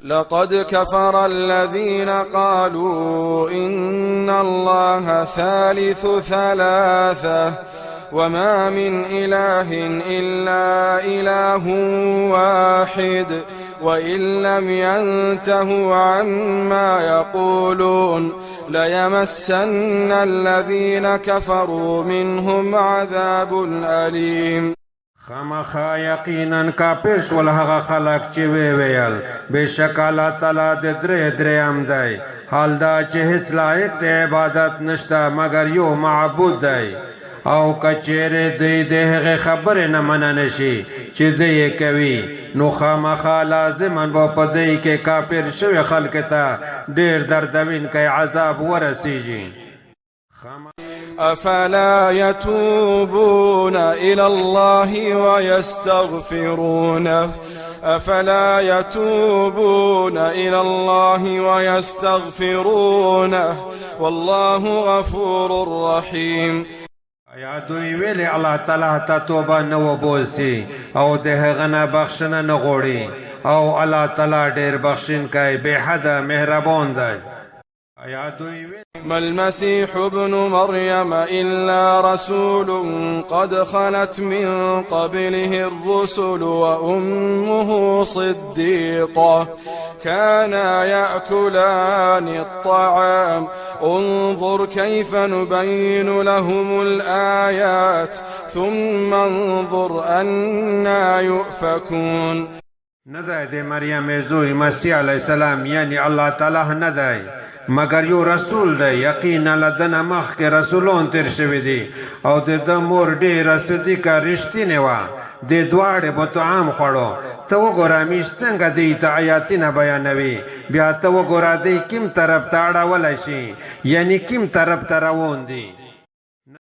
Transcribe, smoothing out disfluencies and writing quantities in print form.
لقد كفر الذين قالوا إن الله ثالث ثلاثة وما من إله إلا إله واحد وإن لم ينتهوا عما يقولون ليمسن الذين كفروا منهم عذاب أليم. خامخا یقینا کافر شول هغه خلق چې ویل بشک الله تعالی د دریم دی، حال دا چې هیڅ لایق د عبادت نشته مگر یو معبود دی، او کچېرې دوی د هغې خبرې نه منع نشي چې دوی یې کوي، نو خامخا لازما به په دوی کې کافر شوي خلکو ته ډېر دردوونکی عذاب ورسیږي. أفلا يتوبون إلى الله ويستغفرونه أفلا يتوبون إلى الله ويستغفرونه والله غفور رحيم. یا دوی ویلی الله تعالی ته توبه نه وبوسي او د هغه نه بخښنه نه غواړي، او الله تعالی ډېر بخښونکی بې حده مهربان دی. ما المسيح ابن مريم إلا رسول قد خلت من قبله الرسل وأمه صديقة كانا يأكلان الطعام انظر كيف نبين لهم الآيات ثم انظر أنا يؤفكون. ندای د مریم زوی مسیح علیه السلام یعنی الله تعالی ندای مگر یو رسول دی، یقینا لدنه مخکې رسولان تیر شوي دي، او د ده مور ډېره صدیقه رښتینې وه، د دواړې به طعام خوړو. ته وګوره میش څنګه دوی ته آیاتونه بیانوي، بیا ته وګوره دوی کوم طرف ته اړولی شي، یعنی کوم طرف ته روان دي.